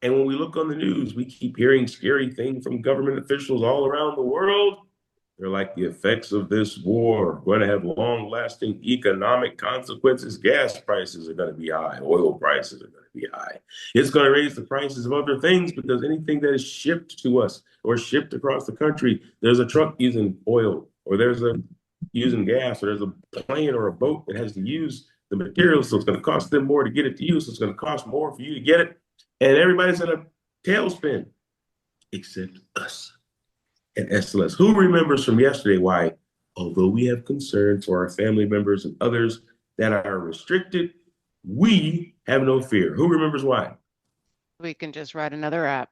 And when we look on the news, we keep hearing scary things from government officials all around the world. They're like, the effects of this war are going to have long lasting economic consequences. Gas prices are going to be high. Oil prices are going to be high. It's going to raise the prices of other things because anything that is shipped to us or shipped across the country, there's a truck using oil or there's a using gas or there's a plane or a boat that has to use the materials. So it's going to cost them more to get it to you. So it's going to cost more for you to get it. And everybody's in a tailspin except us at SLS. Who remembers from yesterday why, although we have concern for our family members and others that are restricted, we have no fear? Who remembers why? We can just write another app.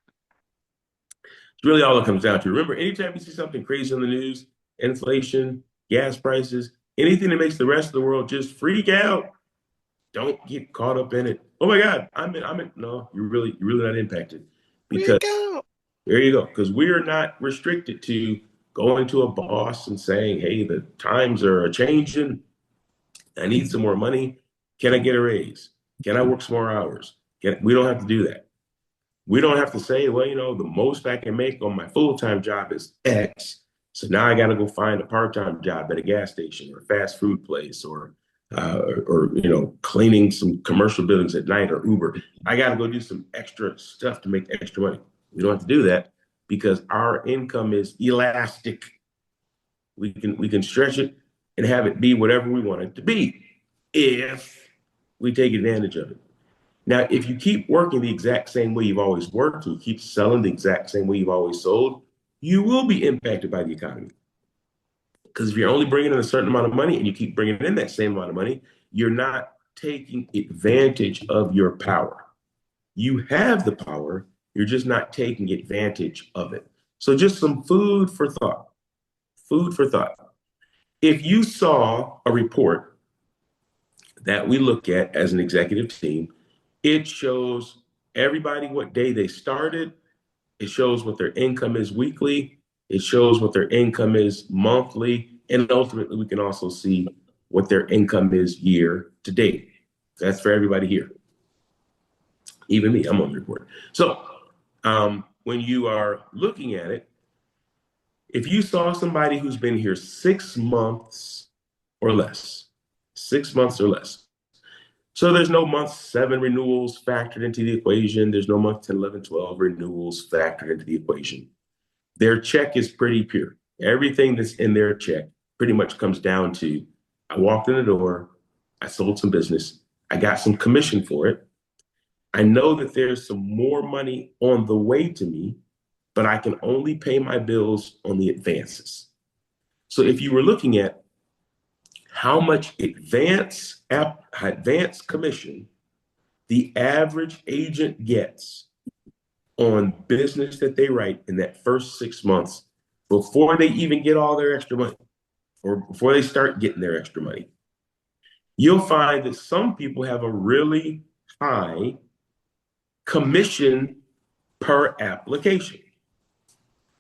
It's really all it comes down to. Remember, anytime you see something crazy in the news, inflation, gas prices, anything that makes the rest of the world just freak out, don't get caught up in it. Oh my God, I'm in. No, you're really not impacted because Freak out. there you go. Because we are not restricted to going to a boss and saying, hey, the times are changing. I need some more money. Can I get a raise? Can I work some more hours? We don't have to do that. We don't have to say, well, the most I can make on my full-time job is X. So now I got to go find a part-time job at a gas station or a fast food place or cleaning some commercial buildings at night or Uber. I got to go do some extra stuff to make extra money. We don't have to do that because our income is elastic. We can stretch it and have it be whatever we want it to be if we take advantage of it. Now, if you keep working the exact same way you've always worked, and you keep selling the exact same way you've always sold, you will be impacted by the economy. Because if you're only bringing in a certain amount of money and you keep bringing in that same amount of money, you're not taking advantage of your power. You have the power, you're just not taking advantage of it. So, just some food for thought. Food for thought. If you saw a report that we look at as an executive team, it shows everybody what day they started. It shows what their income is weekly. It shows what their income is monthly. And ultimately, we can also see what their income is year to date. That's for everybody here. Even me, I'm on the report. So when you are looking at it, if you saw somebody who's been here 6 months or less, 6 months or less, so there's no month 7 renewals factored into the equation. There's no month 10, 11, 12 renewals factored into the equation. Their check is pretty pure. Everything that's in their check pretty much comes down to I walked in the door, I sold some business, I got some commission for it. I know that there's some more money on the way to me, but I can only pay my bills on the advances. So if you were looking at how much advance commission the average agent gets on business that they write in that first 6 months before they even get all their extra money or before they start getting their extra money, you'll find that some people have a really high commission per application.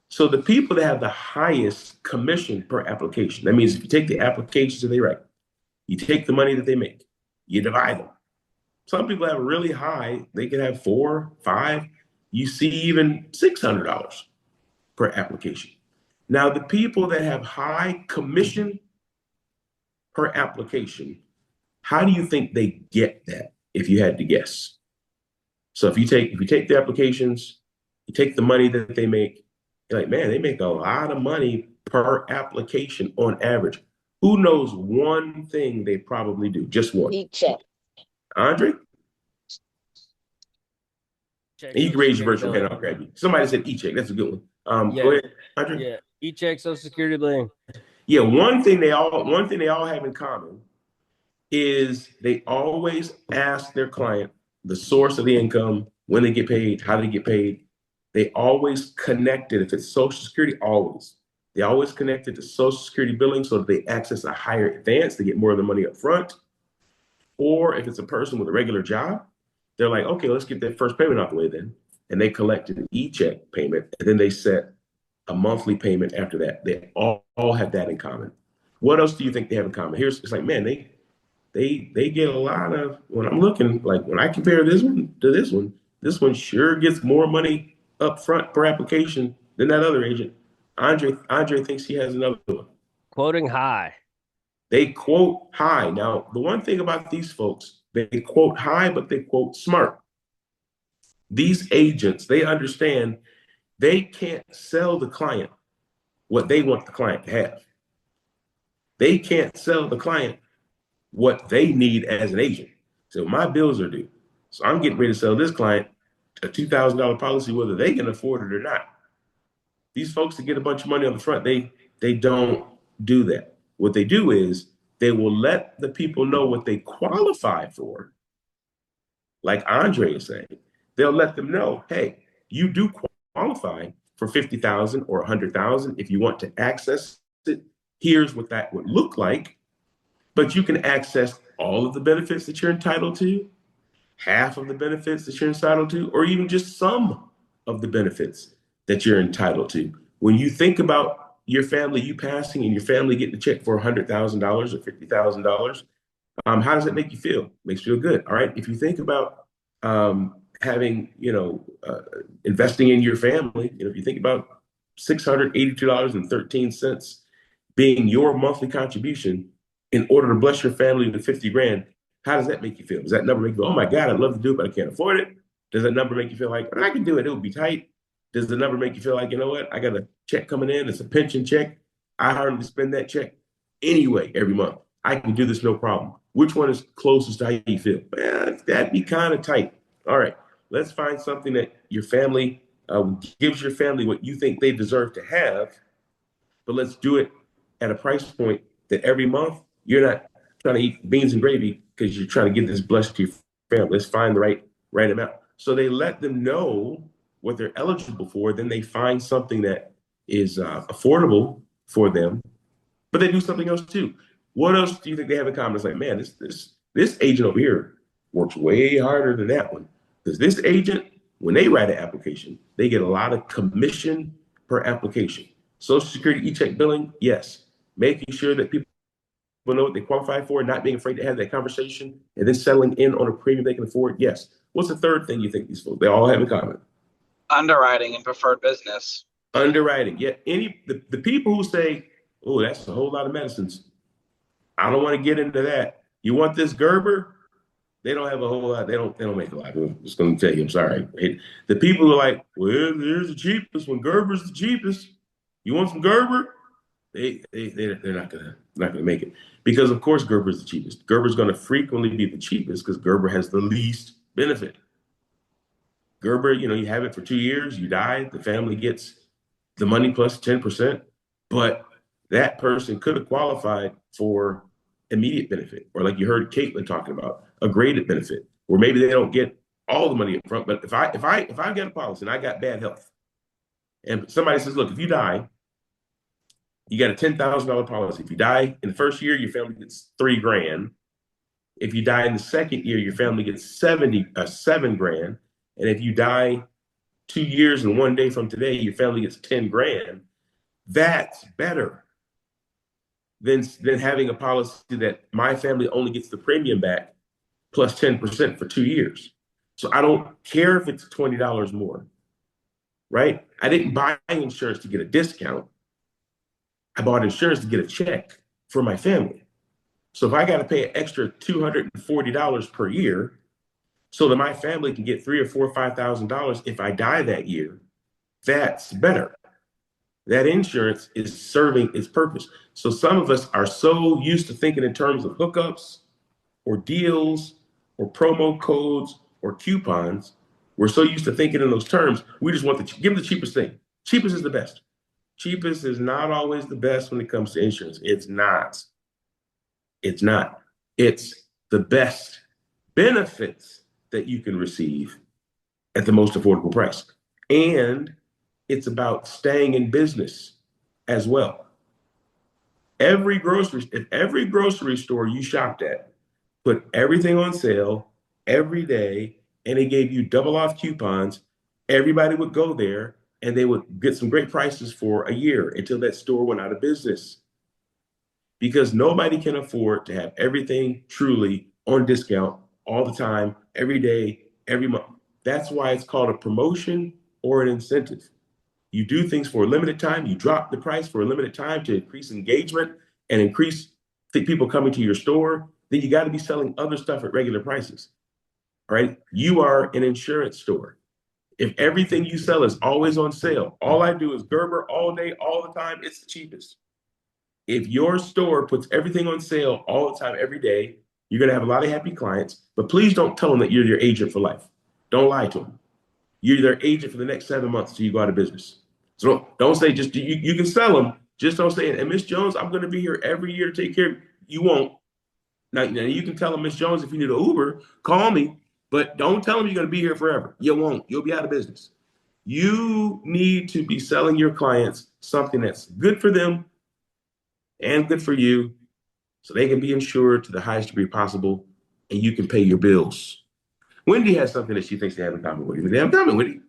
So the people that have the highest commission per application, that means if you take the applications that they write, you take the money that they make, you divide them. Some people have really high, they can have 4, 5, you see even $600 per application. Now, the people that have high commission per application, how do you think they get that if you had to guess? So if you take the applications, you take the money that they make, you're like, man, they make a lot of money per application on average. Who knows one thing they probably do? Just one. E-check. Andre? Check And you Social can raise your Security virtual hand. billing. I'll grab you. Somebody said e-check. That's a good one. Go Yeah, ahead, Andre. yeah. E-check, Social Security billing. Yeah, one thing they all have in common is they always ask their client the source of the income, when they get paid, how they get paid. They always connect it. If it's Social Security, always. They always connect it to Social Security billing so that they access a higher advance, they get more of the money up front. Or if it's a person with a regular job, they're like, okay, let's get that first payment out the way then. And they collect an e-check payment, and then they set a monthly payment after that. They all have that in common. What else do you think they have in common? It's like, man, they get a lot of when I'm looking, like when I compare this one to this one, This one sure gets more money up front per application than that other agent. Andre thinks he has another one. Quoting high. They quote high. Now, the one thing about these folks, they quote high, but they quote smart. These agents, they understand they can't sell the client what they want the client to have. They can't sell the client what they need as an agent. So my bills are due. So I'm getting ready to sell this client a $2,000 policy, whether they can afford it or not. These folks that get a bunch of money on the front, they don't do that. What they do is they will let the people know what they qualify for. Like Andre is saying, they'll let them know, hey, you do qualify for 50,000 or 100,000. If you want to access it, here's what that would look like. But you can access all of the benefits that you're entitled to, half of the benefits that you're entitled to, or even just some of the benefits that you're entitled to. When you think about your family, you passing and your family getting a check for $100,000 or $50,000, how does that make you feel? Makes you feel good. All right. If you think about having, investing in your family, if you think about $682.13 being your monthly contribution in order to bless your family with 50 grand, how does that make you feel? Does that number make you go, oh my God, I'd love to do it, but I can't afford it? Does that number make you feel like, I can do it, it'll be tight? Does the number make you feel like, you know what, I got a check coming in, it's a pension check, I hardly spend that check anyway every month. I can do this no problem. Which one is closest to how you feel? That'd be kind of tight. All right, let's find something that your family gives your family what you think they deserve to have, but let's do it at a price point that every month you're not trying to eat beans and gravy because you're trying to get this blessed to your family. Let's find the right amount. So they let them know what they're eligible for. Then they find something that is affordable for them, but they do something else too. What else do you think they have in common? It's like, man, this agent over here works way harder than that one. Because this agent, when they write an application, they get a lot of commission per application. Social Security e-check billing, yes. Making sure that people know what they qualify for, not being afraid to have that conversation, and then settling in on a premium they can afford, yes. What's the third thing you think these folks, they all have in common? Underwriting and preferred business. Underwriting. Yeah, the people who say, oh, that's a whole lot of medicines, I don't want to get into that. You want this Gerber? They don't have a whole lot. They don't make a lot. I'm just going to tell you, I'm sorry. The people who are like, well, here's the cheapest when Gerber's the cheapest. You want some Gerber? They're not gonna make it, because of course Gerber's the cheapest. Gerber's going to frequently be the cheapest because Gerber has the least benefit. Gerber, you have it for 2 years, you die, the family gets the money plus 10%, but that person could have qualified for immediate benefit, or like you heard Caitlin talking about, a graded benefit, or maybe they don't get all the money up front. But if I get a policy and I got bad health, and somebody says, look, if you die, you got a $10,000 policy. If you die in the first year, your family gets $3 grand. If you die in the second year, your family gets $7 grand. And if you die 2 years and 1 day from today, your family gets 10 grand. That's better than having a policy that my family only gets the premium back plus 10% for 2 years. So I don't care if it's $20 more, right? I didn't buy insurance to get a discount. I bought insurance to get a check for my family. So if I got to pay an extra $240 per year so that my family can get $3,000 or $4,000 or $5,000 if I die that year, that's better. That insurance is serving its purpose. So some of us are so used to thinking in terms of hookups or deals or promo codes or coupons. We're so used to thinking in those terms. We just want give them the cheapest thing. Cheapest is the best. Cheapest is not always the best when it comes to insurance. It's not. It's not. It's the best benefits that you can receive at the most affordable price. And it's about staying in business as well. If every grocery store you shopped at put everything on sale every day and they gave you double off coupons, everybody would go there and they would get some great prices for a year until that store went out of business. Because nobody can afford to have everything truly on discount all the time, every day, every month. That's why it's called a promotion or an incentive. You do things for a limited time. You drop the price for a limited time to increase engagement and increase people coming to your store. Then you got to be selling other stuff at regular prices. All right. You are an insurance store. If everything you sell is always on sale, all I do is Gerber all day, all the time, it's the cheapest. If your store puts everything on sale all the time, every day, you're going to have a lot of happy clients. But please don't tell them that you're their agent for life. Don't lie to them. You're their agent for the next 7 months till you go out of business. So don't say just you can sell them. Just don't say, and Miss Jones, I'm going to be here every year to take care of you. You won't. Now you can tell them, Miss Jones, if you need an Uber, call me. But don't tell them you're going to be here forever. You won't. You'll be out of business. You need to be selling your clients something that's good for them and good for you so they can be insured to the highest degree possible and you can pay your bills. Wendy has something that she thinks they have in common with you. They have in common, Wendy.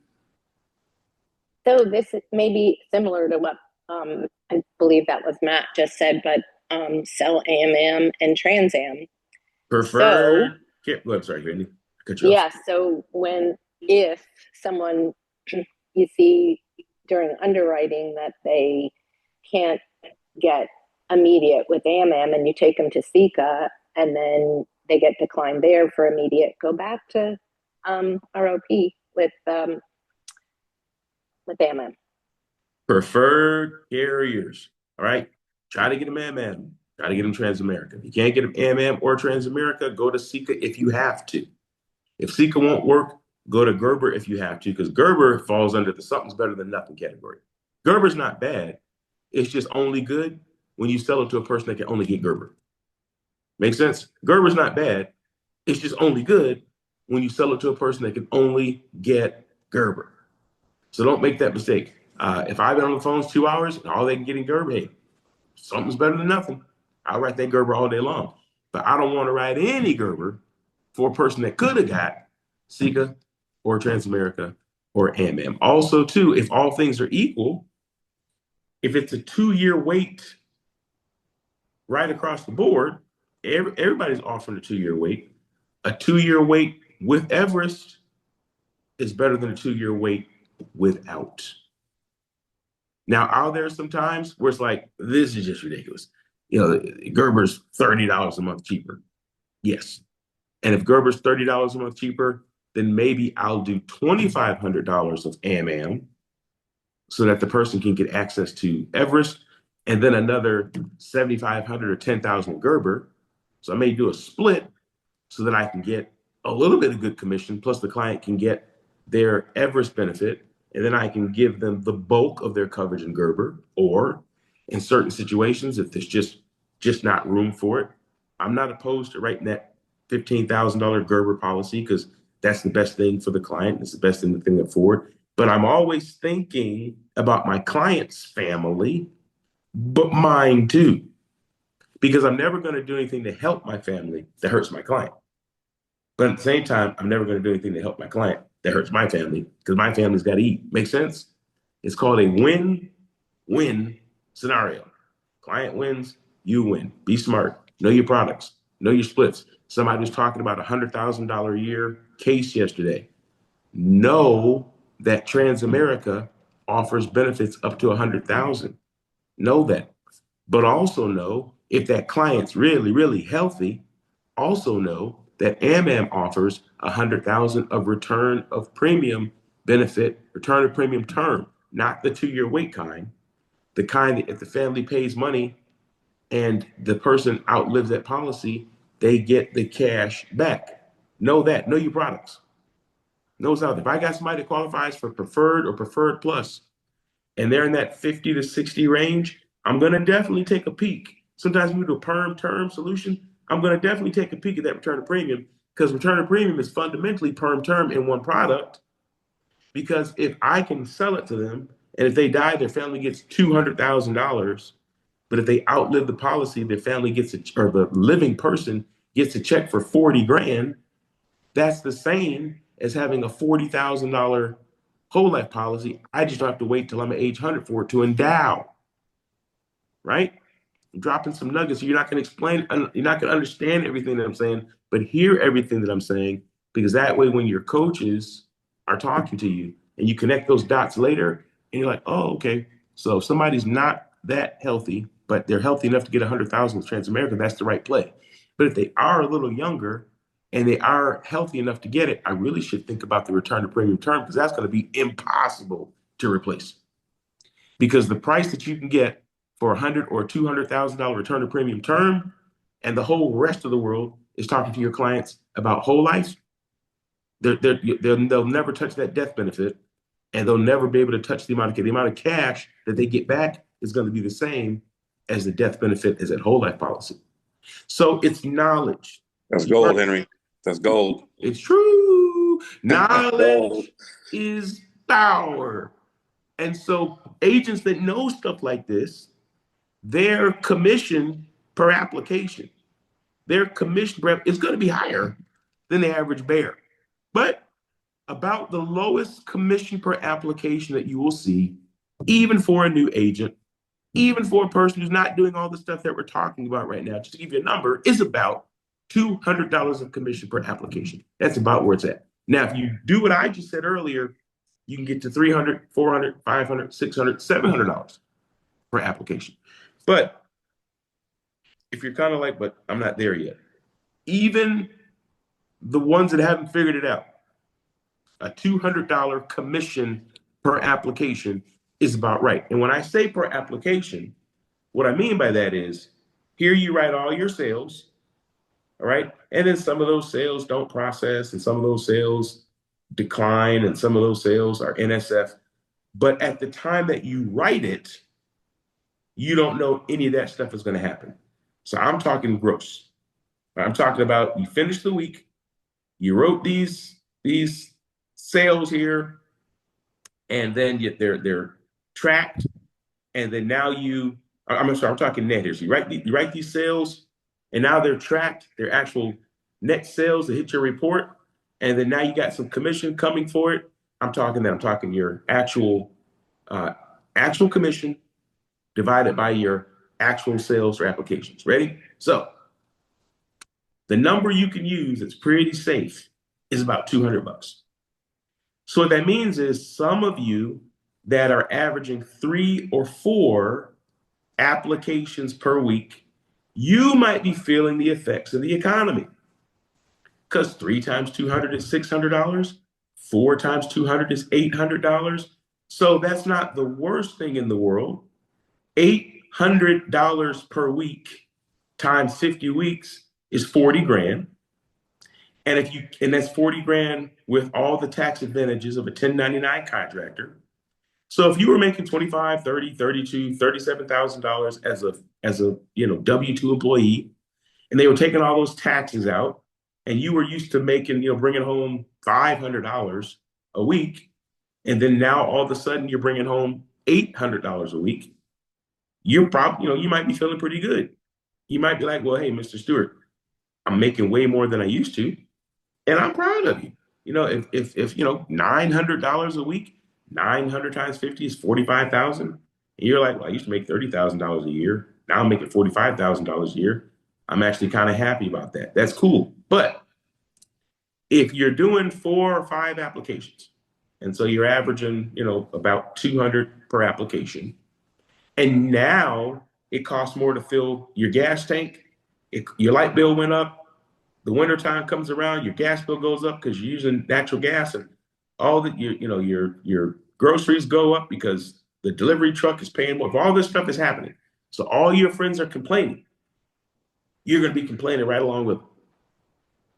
So this may be similar to what I believe that was Matt just said, but sell AMM and Trans Am. Preferred. I'm sorry, Wendy. Yeah. So if someone you see during underwriting that they can't get immediate with AMM and you take them to Sika and then they get declined there for immediate, go back to ROP with AMM. Preferred carriers. All right. Try to get them AMM. Try to get them Transamerica. If you can't get them AMM or Transamerica, go to Sika if you have to. If Sika won't work, go to Gerber if you have to, because Gerber falls under the something's better than nothing category. Gerber's not bad. It's just only good when you sell it to a person that can only get Gerber. Make sense? Gerber's not bad. It's just only good when you sell it to a person that can only get Gerber. So don't make that mistake. If I've been on the phones 2 hours and all they can get in Gerber, hey, something's better than nothing. I'll write that Gerber all day long. But I don't want to write any Gerber for a person that could have got Sika or Transamerica or AMM. Also, too, if all things are equal, if it's a 2-year wait right across the board, everybody's offering a 2-year wait. A 2-year wait with Everest is better than a 2-year wait without. Now, are there some times where it's like, this is just ridiculous? You know, Gerber's $30 a month cheaper. Yes. And if Gerber's $30 a month cheaper, then maybe I'll do $2,500 of AMM so that the person can get access to Everest, and then another $7,500 or $10,000 Gerber. So I may do a split so that I can get a little bit of good commission, plus the client can get their Everest benefit, and then I can give them the bulk of their coverage in Gerber. Or in certain situations, if there's just not room for it, I'm not opposed to writing that $15,000 Gerber policy because that's the best thing for the client. It's the best thing to afford. But I'm always thinking about my client's family, but mine too, because I'm never going to do anything to help my family that hurts my client. But at the same time, I'm never going to do anything to help my client that hurts my family because my family's got to eat. Make sense? It's called a win-win scenario. Client wins, you win. Be smart. Know your products. Know your splits. Somebody was talking about a $100,000 a year case yesterday. Know that Transamerica offers benefits up to $100,000. Know that. But also know if that client's really, really healthy, also know that AMM offers $100,000 of return of premium benefit, return of premium term, not the 2-year wait kind, the kind that if the family pays money and the person outlives that policy, they get the cash back. Know that. Know your products. Know what's out there. If I got somebody that qualifies for preferred or preferred plus, and they're in that 50 to 60 range, I'm going to definitely take a peek. Sometimes we do a perm term solution. I'm going to definitely take a peek at that return of premium because return of premium is fundamentally perm term in one product. Because if I can sell it to them and if they die, their family gets $200,000. But if they outlive the policy, their family gets or the living person gets a check for 40 grand. That's the same as having a $40,000 whole life policy. I just don't have to wait till I'm at age 100 for it to endow. Right? I'm dropping some nuggets. You're not going to explain. You're not going to understand everything that I'm saying, but hear everything that I'm saying, because that way, when your coaches are talking to you, and you connect those dots later, and you're like, oh, okay. So if somebody's not that healthy, but they're healthy enough to get 100,000 with Transamerica, that's the right play. But if they are a little younger and they are healthy enough to get it, I really should think about the return to premium term, because that's going to be impossible to replace. Because the price that you can get for $100,000 or $200,000 return to premium term, and the whole rest of the world is talking to your clients about whole life, they'll never touch that death benefit, and they'll never be able to touch the amount of cash that they get back is going to be the same as the death benefit as that whole life policy. So it's knowledge. That's gold, Henry. That's gold. It's true. Gold. Knowledge is power. And so agents that know stuff like this, their commission per application, their commission is going to be higher than the average bear. But about the lowest commission per application that you will see, even for a new agent, even for a person who's not doing all the stuff that we're talking about right now, just to give you a number, is about $200 of commission per application. That's about where it's at. Now, if you do what I just said earlier, you can get to $300, $400, $500, $600, $700 per application. But if you're kind of like, but I'm not there yet, even the ones that haven't figured it out, a $200 commission per application is about right. And when I say per application, what I mean by that is, here you write all your sales, all right? And then some of those sales don't process, and some of those sales decline, and some of those sales are NSF. But at the time that you write it, you don't know any of that stuff is going to happen. So I'm talking gross. I'm talking about, you finished the week, you wrote these sales here, and then they're tracked, and then now I'm talking net here. So you write these sales, and now they're tracked, they're actual net sales that hit your report, and then now you got some commission coming for it. I'm talking your actual commission divided by your actual sales or applications. Ready? So the number you can use that's pretty safe is about $200. So what that means is, some of you that are averaging 3 or 4 applications per week, you might be feeling the effects of the economy. Because 3 times 200 is $600, 4 times 200 is $800. So that's not the worst thing in the world. $800 per week times 50 weeks is 40 grand. And that's 40 grand with all the tax advantages of a 1099 contractor. So if you were making $25, $30, $32, $37,000 as a W-2 employee, and they were taking all those taxes out, and you were used to making, bringing home $500 a week, and then now all of a sudden you're bringing home $800 a week, you're probably, you might be feeling pretty good. You might be like, well, hey, Mr. Stewart, I'm making way more than I used to, and I'm proud of you. If $900 a week, 900 times 50 is 45,000. And you're like, well, I used to make $30,000 a year. Now I'm making $45,000 a year. I'm actually kind of happy about that. That's cool. But if you're doing 4 or 5 applications, and so you're averaging, about 200 per application, and now it costs more to fill your gas tank, your light bill went up, the wintertime comes around, your gas bill goes up because you're using natural gas, and all that your groceries go up because the delivery truck is paying more. If all this stuff is happening, so all your friends are complaining, you're going to be complaining right along with them.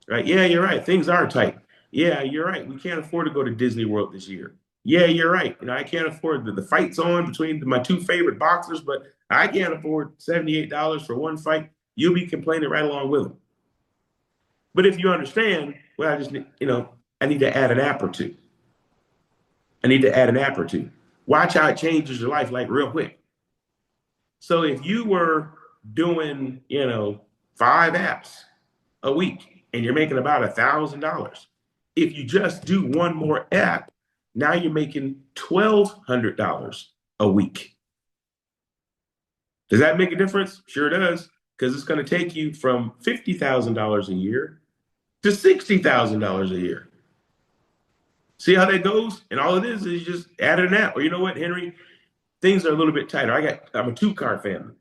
Right? Yeah, you're right. Things are tight. Yeah, you're right. We can't afford to go to Disney World this year. Yeah, you're right. I can't afford the fights on between my 2 favorite boxers, but I can't afford $78 for one fight. You'll be complaining right along with them. But if you understand, well, I need to add an app or two. Watch how it changes your life, like real quick. So if you were doing, 5 apps a week and you're making about $1,000, if you just do one more app, now you're making $1,200 a week. Does that make a difference? Sure does, because it's going to take you from $50,000 a year to $60,000 a year. See how that goes? And all it is you just add an app. Or you know what, Henry? Things are a little bit tighter. I'm a 2-car family.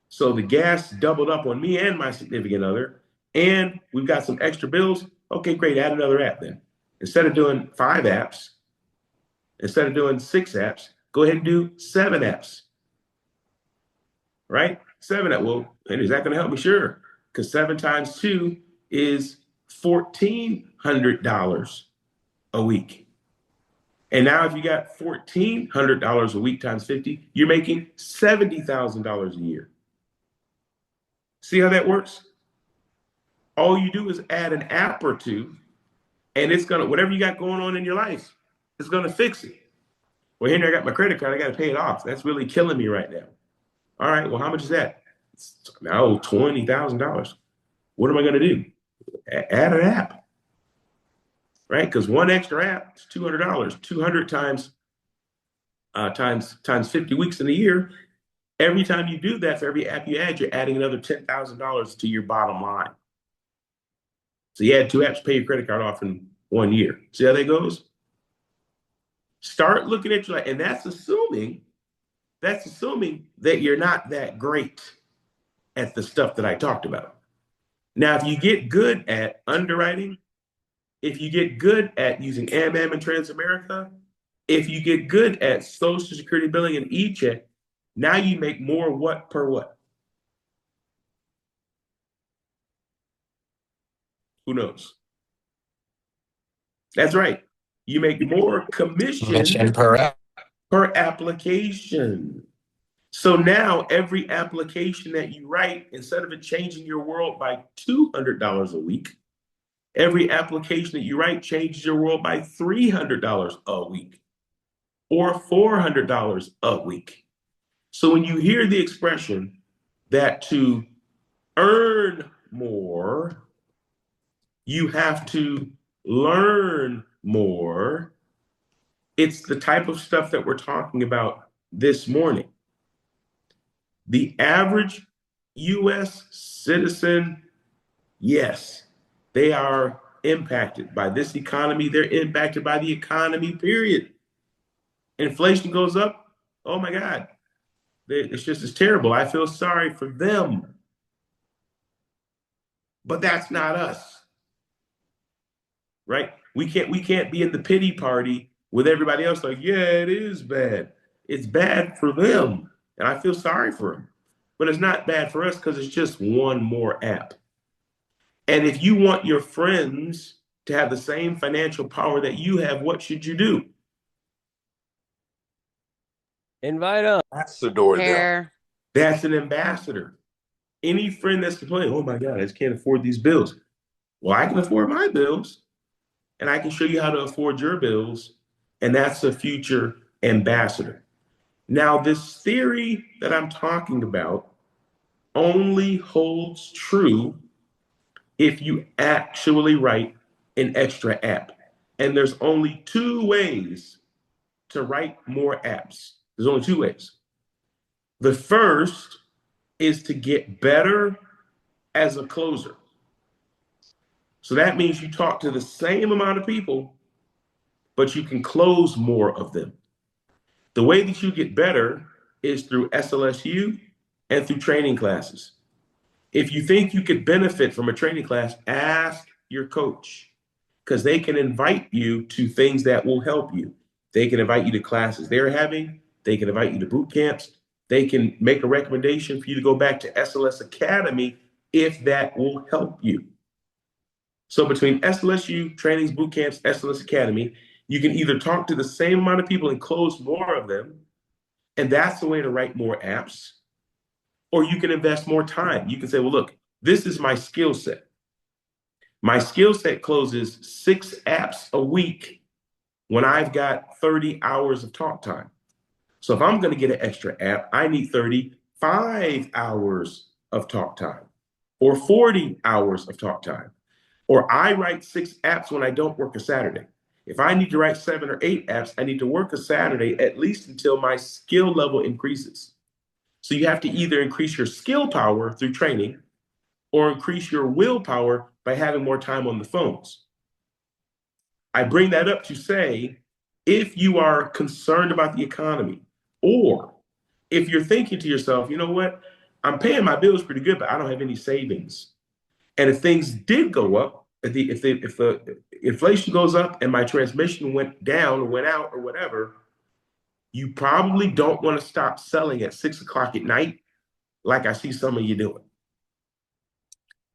So the gas doubled up on me and my significant other, and we've got some extra bills. Okay, great. Add another app then. Instead of doing 5 apps, instead of doing 6 apps, go ahead and do 7 apps. Right? 7 apps. Well, and is that going to help me? Sure. Because 7 times 2 is $1,400 a week. And now if you got $1,400 a week times 50, you're making $70,000 a year. See how that works? All you do is add an app or two, and it's gonna, whatever you got going on in your life, it's gonna fix it. Well, Henry, I got my credit card, I gotta pay it off. That's really killing me right now. All right, well, how much is that? It's now $20,000. What am I gonna do? Add an app. Right? Because one extra app is $200. 200 times 50 weeks in a year. Every time you do that, for every app you add, you're adding another $10,000 to your bottom line. So you add 2 apps, pay your credit card off in 1 year. See how that goes? Start looking at your life, and that's assuming that you're not that great at the stuff that I talked about. Now, if you get good at underwriting, if you get good at using AmAm and Transamerica, if you get good at Social Security billing and e-check, now you make more what per what? Who knows? That's right. You make more commission per application. So now every application that you write, instead of it changing your world by $200 a week, every application that you write changes your world by $300 a week or $400 a week. So when you hear the expression that to earn more, you have to learn more, it's the type of stuff that we're talking about this morning. The average US citizen, yes, they are impacted by this economy. They're impacted by the economy, period. Inflation goes up. Oh my God. It's terrible. I feel sorry for them. But that's not us. Right? We can't be in the pity party with everybody else like, yeah, it is bad. It's bad for them. And I feel sorry for them. But it's not bad for us because it's just one more app. And if you want your friends to have the same financial power that you have, what should you do? Invite them. That's the door there. Hair. That's an ambassador. Any friend that's complaining, oh my God, I just can't afford these bills. Well, I can afford my bills, and I can show you how to afford your bills, and that's a future ambassador. Now, this theory that I'm talking about only holds true if you actually write an extra app. And there's only 2 ways to write more apps. There's only 2 ways. The first is to get better as a closer. So that means you talk to the same amount of people, but you can close more of them. The way that you get better is through SLSU and through training classes. If you think you could benefit from a training class, ask your coach, because they can invite you to things that will help you. They can invite you to classes they're having. They can invite you to boot camps. They can make a recommendation for you to go back to SLS Academy if that will help you. So between SLSU, trainings, boot camps, SLS Academy, you can either talk to the same amount of people and close more of them, and that's the way to write more apps. Or you can invest more time. You can say, well, look, this is my skill set. My skill set closes 6 apps a week when I've got 30 hours of talk time. So if I'm going to get an extra app, I need 35 hours of talk time or 40 hours of talk time. Or I write 6 apps when I don't work a Saturday. If I need to write 7 or 8 apps, I need to work a Saturday at least until my skill level increases. So you have to either increase your skill power through training or increase your willpower by having more time on the phones. I bring that up to say, if you are concerned about the economy, or if you're thinking to yourself, you know what, I'm paying my bills pretty good, but I don't have any savings. And if things did go up, if the inflation goes up and my transmission went down or went out or whatever, you probably don't want to stop selling at 6 o'clock at night, like I see some of you doing.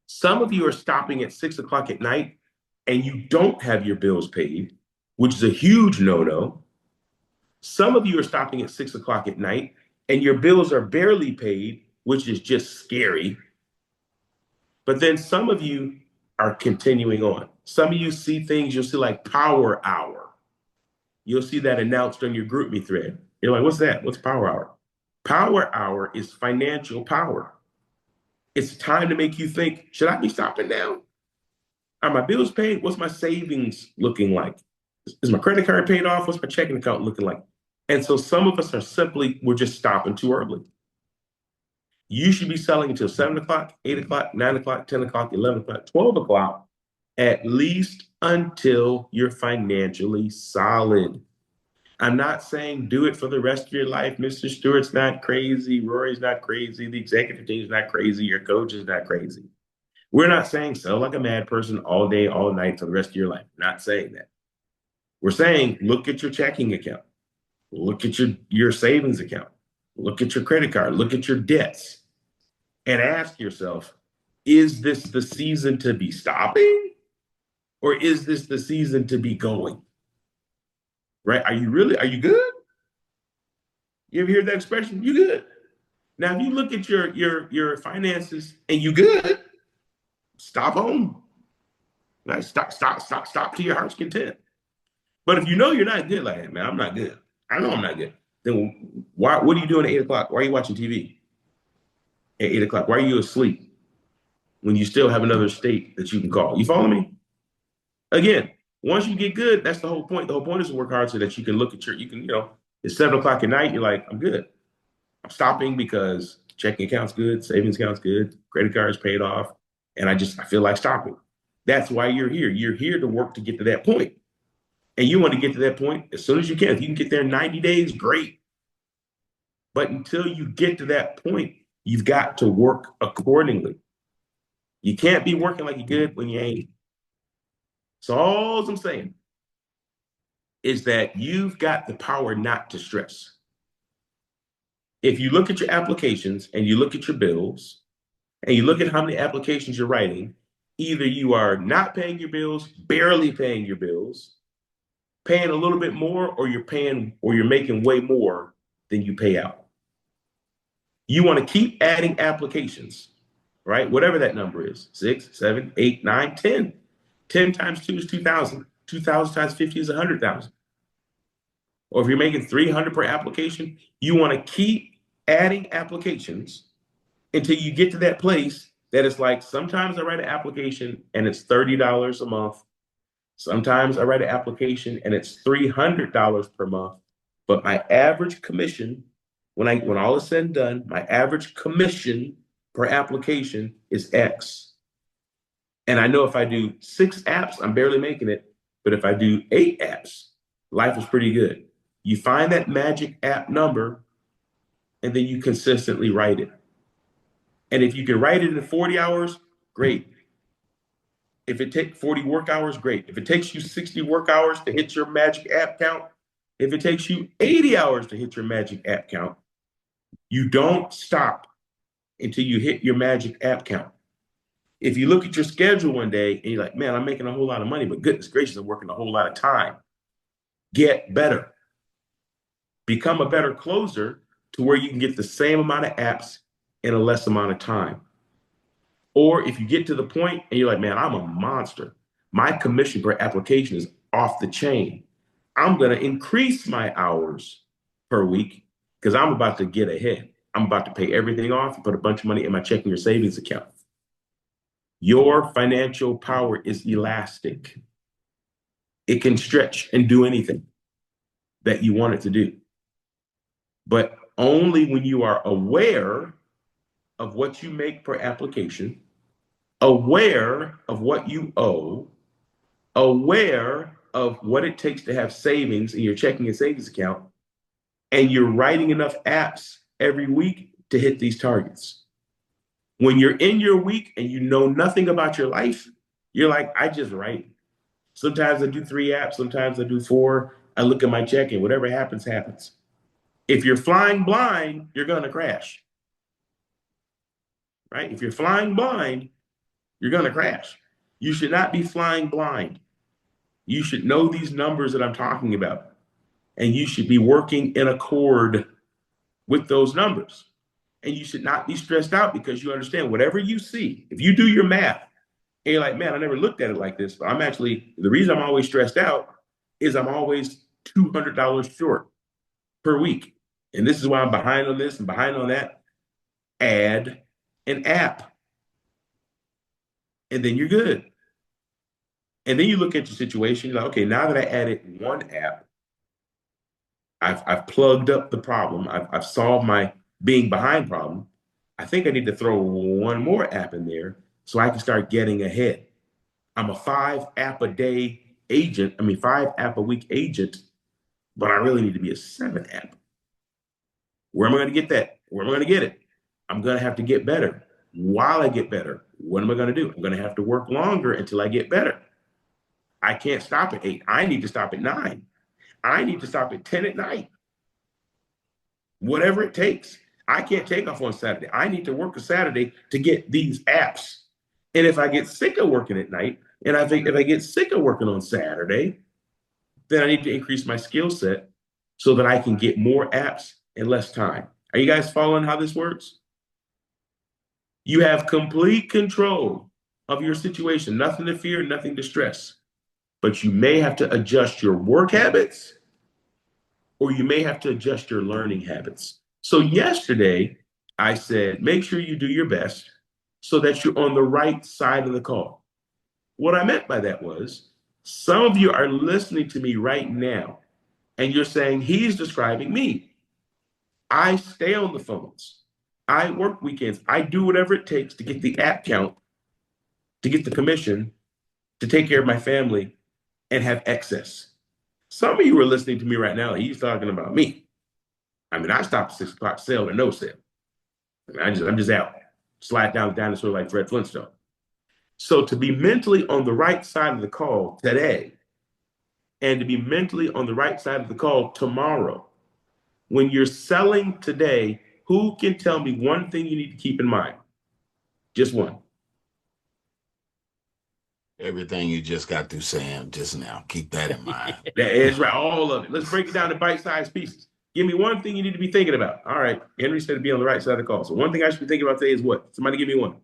Some of you are stopping at 6 o'clock at night and you don't have your bills paid, which is a huge no-no. Some of you are stopping at 6 o'clock at night and your bills are barely paid, which is just scary. But then some of you are continuing on. Some of you see things, you'll see like Power Hour. You'll see that announced on your GroupMe thread. You're like, what's that? What's Power Hour? Power Hour is financial power. It's time to make you think, should I be stopping now? Are my bills paid? What's my savings looking like? Is my credit card paid off? What's my checking account looking like? And so some of us are simply, we're just stopping too early. You should be selling until 7 o'clock, 8 o'clock, 9 o'clock, 10 o'clock, 11 o'clock, 12 o'clock, at least until you're financially solid. I'm not saying do it for the rest of your life. Mr. Stewart's not crazy. Rory's not crazy. The executive team's not crazy. Your coach is not crazy. We're not saying sell like a mad person all day, all night for the rest of your life. We're not saying that. We're saying look at your checking account. Look at your savings account. Look at your credit card. Look at your debts. And ask yourself, is this the season to be stopping? Or is this the season to be going? Right? Are you good? You ever hear that expression? You good? Now, if you look at your finances and you good, stop home. Like stop to your heart's content. But if you know you're not good, like, hey, man, I'm not good. I know I'm not good. Then what are you doing at 8 o'clock? Why are you watching TV at 8 o'clock? Why are you asleep when you still have another state that you can call? You follow me? Again, once you get good, that's the whole point. The whole point is to work hard so that you can look at it's 7 o'clock at night. You're like, I'm good. I'm stopping because checking account's good, savings account's good, credit card's paid off, and I feel like stopping. That's why you're here. You're here to work to get to that point. And you want to get to that point as soon as you can. If you can get there in 90 days, great. But until you get to that point, you've got to work accordingly. You can't be working like you're good when you ain't. So all I'm saying is that you've got the power not to stress. If you look at your applications and you look at your bills and you look at how many applications you're writing, either you are not paying your bills, barely paying your bills, paying a little bit more, or you're making way more than you pay out. You want to keep adding applications, right? Whatever that number is, 6, 7, 8, 9, 10. 10 times 2 is 2,000. 2,000 times 50 is 100,000. Or if you're making 300 per application, you want to keep adding applications until you get to that place that it's like, sometimes I write an application and it's $30 a month. Sometimes I write an application and it's $300 per month. But my average commission, when all is said and done, my average commission per application is X. And I know if I do 6 apps, I'm barely making it. But if I do 8 apps, life is pretty good. You find that magic app number, and then you consistently write it. And if you can write it in 40 hours, great. If it takes 40 work hours, great. If it takes you 60 work hours to hit your magic app count, if it takes you 80 hours to hit your magic app count, you don't stop until you hit your magic app count. If you look at your schedule one day and you're like, man, I'm making a whole lot of money, but goodness gracious, I'm working a whole lot of time. Get better. Become a better closer to where you can get the same amount of apps in a less amount of time. Or if you get to the point and you're like, man, I'm a monster. My commission per application is off the chain. I'm going to increase my hours per week because I'm about to get ahead. I'm about to pay everything off and put a bunch of money in my checking or savings account. Your financial power is elastic. It can stretch and do anything that you want it to do. But only when you are aware of what you make per application, aware of what you owe, aware of what it takes to have savings in your checking and savings account, and you're writing enough apps every week to hit these targets. When you're in your week and you know nothing about your life, you're like, I just write. Sometimes I do 3 apps, sometimes I do 4. I look at my check and whatever happens, happens. If you're flying blind, you're going to crash. Right? If you're flying blind, you're going to crash. You should not be flying blind. You should know these numbers that I'm talking about, and you should be working in accord with those numbers. And you should not be stressed out because you understand whatever you see. If you do your math and you're like, man, I never looked at it like this. But I'm actually, the reason I'm always stressed out is I'm always $200 short per week. And this is why I'm behind on this and behind on that. Add an app. And then you're good. And then you look at your situation, you're like, okay, now that I added 1 app, I've plugged up the problem. I've solved my being behind problem. I think I need to throw 1 more app in there so I can start getting ahead. I'm a 5 app a day agent. 5 app a week agent, but I really need to be a 7 app. Where am I going to get that? Where am I going to get it? I'm going to have to get better. While I get better, what am I going to do? I'm going to have to work longer until I get better. I can't stop at 8. I need to stop at 9. I need to stop at 10 at night. Whatever it takes. I can't take off on Saturday. I need to work a Saturday to get these apps. And if I get sick of working at night, and I think if I get sick of working on Saturday, then I need to increase my skill set so that I can get more apps in less time. Are you guys following how this works? You have complete control of your situation. Nothing to fear, nothing to stress. But you may have to adjust your work habits, or you may have to adjust your learning habits. So yesterday, I said, make sure you do your best so that you're on the right side of the call. What I meant by that was, some of you are listening to me right now, and you're saying, he's describing me. I stay on the phones. I work weekends. I do whatever it takes to get the app count, to get the commission, to take care of my family, and have excess. Some of you are listening to me right now. He's talking about me. I stopped at 6 o'clock sale or no sale. I'm just out. Slide down the dinosaur like Fred Flintstone. So to be mentally on the right side of the call today, and to be mentally on the right side of the call tomorrow, when you're selling today, who can tell me one thing you need to keep in mind? Just one. Everything you just got through saying just now. Keep that in mind. That is right. All of it. Let's break it down to bite-sized pieces. Give me one thing you need to be thinking about. All right. Henry said to be on the right side of the call. So one thing I should be thinking about today is what? Somebody give me one.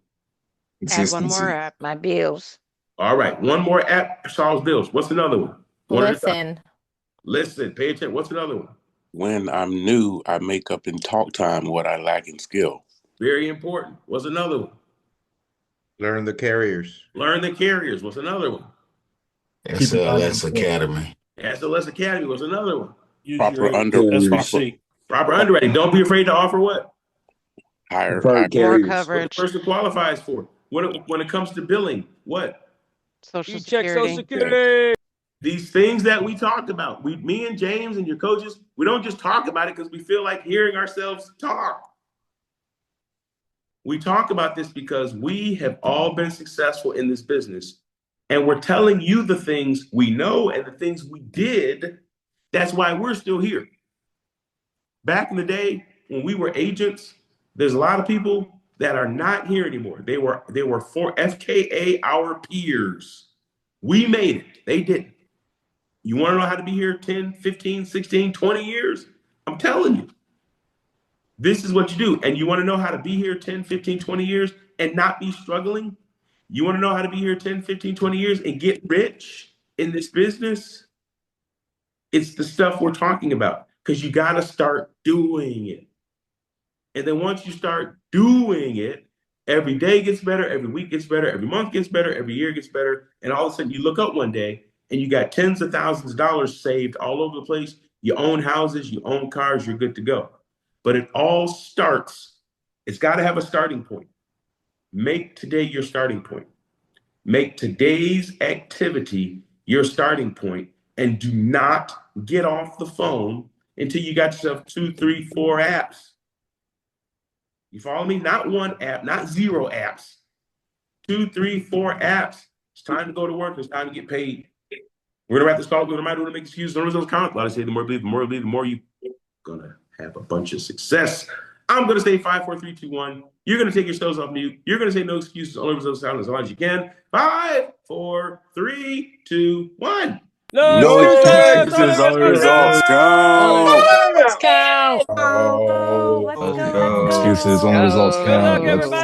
Add 1 more app. My bills. All right. One more app solves bills. What's another one? Listen. Listen. Pay attention. What's another one? When I'm new, I make up in talk time what I lack in skill. Very important. What's another one? Learn the carriers. Learn the carriers. What's another one? SLS Academy. SLS Academy. What's another one? Proper underwriting. Proper underwriting. Don't be afraid to offer what? Higher More carriers. What coverage. the person qualifies for. When it comes to billing, what? Social You check Social Security. Security. These things that we talked about. Me and James and your coaches, we don't just talk about it because we feel like hearing ourselves talk. We talk about this because we have all been successful in this business, and we're telling you the things we know and the things we did. That's why we're still here. Back in the day when we were agents, there's a lot of people that are not here anymore. They were for FKA, our peers. We made it. They didn't. You want to know how to be here 10, 15, 16, 20 years? I'm telling you. This is what you do. And you want to know how to be here 10, 15, 20 years and not be struggling? You want to know how to be here 10, 15, 20 years and get rich in this business? It's the stuff we're talking about, because you got to start doing it. And then once you start doing it, every day gets better, every week gets better, every month gets better, every year gets better. And all of a sudden you look up one day and you got tens of thousands of dollars saved all over the place. You own houses, you own cars, you're good to go. But it all starts, it's got to have a starting point. Make today your starting point. Make today's activity your starting point, And do not get off the phone until you got yourself 2, 3, 4 apps. You follow me? Not one app, not 0 apps. 2, 3, 4 apps. It's time to go to work. It's time to get paid. We're gonna wrap this call. We're gonna make excuses. Don't those count. A lot of say the more you believe, the more you believe, the more you gonna have a bunch of success. I'm gonna say 5, 4, 3, 2, 1. You're gonna take yourselves off mute. You're gonna say no excuses. Only results sound as long as you can. 5, 4, 3, 2, 1. No excuses, only results count. Let's count. Oh, let's go. Let's go. Excuses, only results Good count. luck, Let's- everybody.